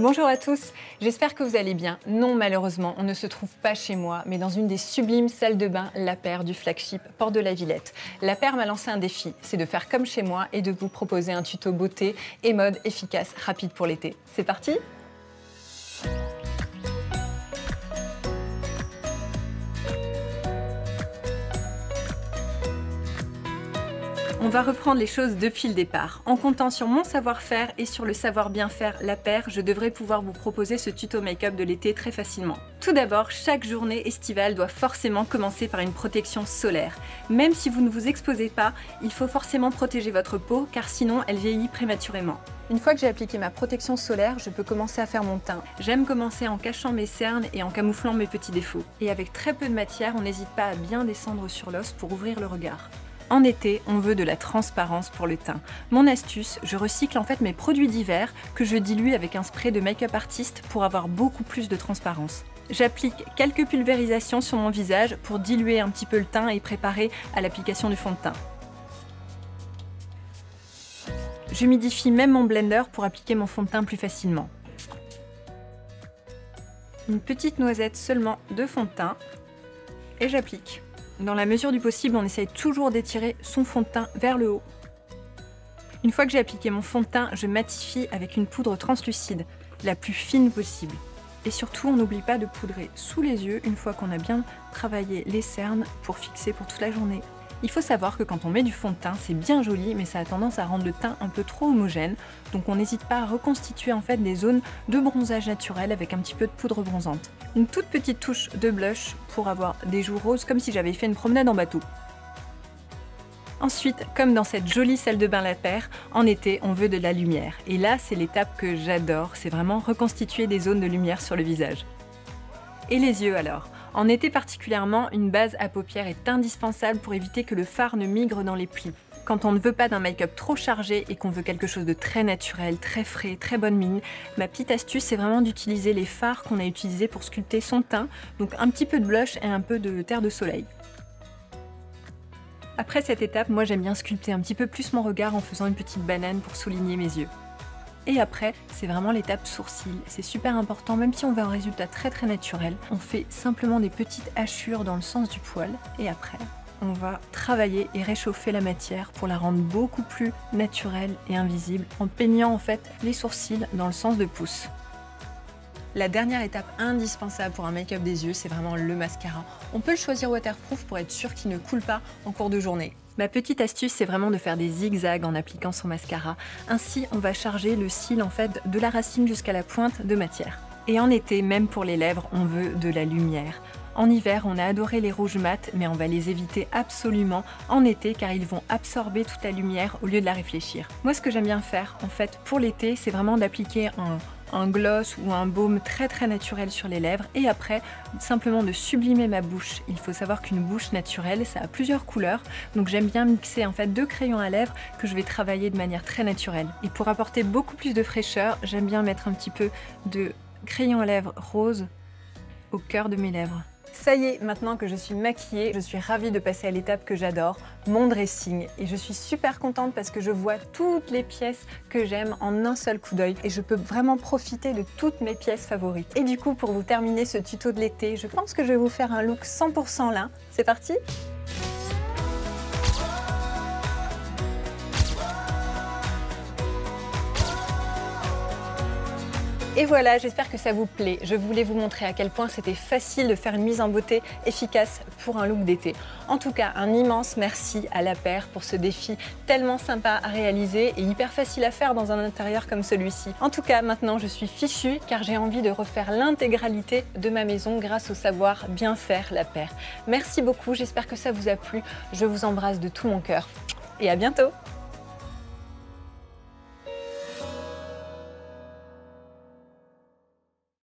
Bonjour à tous, j'espère que vous allez bien. Non, malheureusement, on ne se trouve pas chez moi, mais dans une des sublimes salles de bain La Paire du flagship Port de la Villette. La Paire m'a lancé un défi, c'est de faire comme chez moi et de vous proposer un tuto beauté et mode efficace, rapide pour l'été. C'est parti ? On va reprendre les choses depuis le départ. En comptant sur mon savoir-faire et sur le savoir bien faire La Paire, je devrais pouvoir vous proposer ce tuto make-up de l'été très facilement. Tout d'abord, chaque journée estivale doit forcément commencer par une protection solaire. Même si vous ne vous exposez pas, il faut forcément protéger votre peau car sinon elle vieillit prématurément. Une fois que j'ai appliqué ma protection solaire, je peux commencer à faire mon teint. J'aime commencer en cachant mes cernes et en camouflant mes petits défauts. Et avec très peu de matière, on n'hésite pas à bien descendre sur l'os pour ouvrir le regard. En été, on veut de la transparence pour le teint. Mon astuce, je recycle en fait mes produits d'hiver que je dilue avec un spray de make-up artiste pour avoir beaucoup plus de transparence. J'applique quelques pulvérisations sur mon visage pour diluer un petit peu le teint et préparer à l'application du fond de teint. J'humidifie même mon blender pour appliquer mon fond de teint plus facilement. Une petite noisette seulement de fond de teint et j'applique. Dans la mesure du possible, on essaye toujours d'étirer son fond de teint vers le haut. Une fois que j'ai appliqué mon fond de teint, je matifie avec une poudre translucide, la plus fine possible. Et surtout, on n'oublie pas de poudrer sous les yeux une fois qu'on a bien travaillé les cernes pour fixer pour toute la journée. Il faut savoir que quand on met du fond de teint, c'est bien joli, mais ça a tendance à rendre le teint un peu trop homogène. Donc on n'hésite pas à reconstituer en fait des zones de bronzage naturel avec un petit peu de poudre bronzante. Une toute petite touche de blush pour avoir des joues roses comme si j'avais fait une promenade en bateau. Ensuite, comme dans cette jolie salle de bain La Paire, en été, on veut de la lumière. Et là, c'est l'étape que j'adore, c'est vraiment reconstituer des zones de lumière sur le visage. Et les yeux alors ? En été particulièrement, une base à paupières est indispensable pour éviter que le fard ne migre dans les plis. Quand on ne veut pas d'un make-up trop chargé et qu'on veut quelque chose de très naturel, très frais, très bonne mine, ma petite astuce c'est vraiment d'utiliser les fards qu'on a utilisés pour sculpter son teint, donc un petit peu de blush et un peu de terre de soleil. Après cette étape, moi j'aime bien sculpter un petit peu plus mon regard en faisant une petite banane pour souligner mes yeux. Et après, c'est vraiment l'étape sourcils. C'est super important, même si on veut un résultat très naturel. On fait simplement des petites hachures dans le sens du poil. Et après, on va travailler et réchauffer la matière pour la rendre beaucoup plus naturelle et invisible en peignant en fait les sourcils dans le sens de pouce. La dernière étape indispensable pour un make-up des yeux, c'est vraiment le mascara. On peut le choisir waterproof pour être sûr qu'il ne coule pas en cours de journée. Ma petite astuce, c'est vraiment de faire des zigzags en appliquant son mascara. Ainsi, on va charger le cil en fait de la racine jusqu'à la pointe de matière. Et en été, même pour les lèvres, on veut de la lumière. En hiver, on a adoré les rouges mat, mais on va les éviter absolument en été car ils vont absorber toute la lumière au lieu de la réfléchir. Moi, ce que j'aime bien faire, en fait, pour l'été, c'est vraiment d'appliquer un gloss ou un baume très naturel sur les lèvres et après simplement de sublimer ma bouche. Il faut savoir qu'une bouche naturelle ça a plusieurs couleurs donc j'aime bien mixer en fait deux crayons à lèvres que je vais travailler de manière très naturelle. Et pour apporter beaucoup plus de fraîcheur, j'aime bien mettre un petit peu de crayon à lèvres rose au cœur de mes lèvres. Ça y est, maintenant que je suis maquillée, je suis ravie de passer à l'étape que j'adore, mon dressing. Et je suis super contente parce que je vois toutes les pièces que j'aime en un seul coup d'œil et je peux vraiment profiter de toutes mes pièces favorites. Et du coup, pour vous terminer ce tuto de l'été, je pense que je vais vous faire un look 100% lin. C'est parti ? Et voilà, j'espère que ça vous plaît. Je voulais vous montrer à quel point c'était facile de faire une mise en beauté efficace pour un look d'été. En tout cas, un immense merci à La Paire pour ce défi tellement sympa à réaliser et hyper facile à faire dans un intérieur comme celui-ci. En tout cas, maintenant je suis fichue car j'ai envie de refaire l'intégralité de ma maison grâce au savoir bien faire La Paire. Merci beaucoup, j'espère que ça vous a plu. Je vous embrasse de tout mon cœur et à bientôt!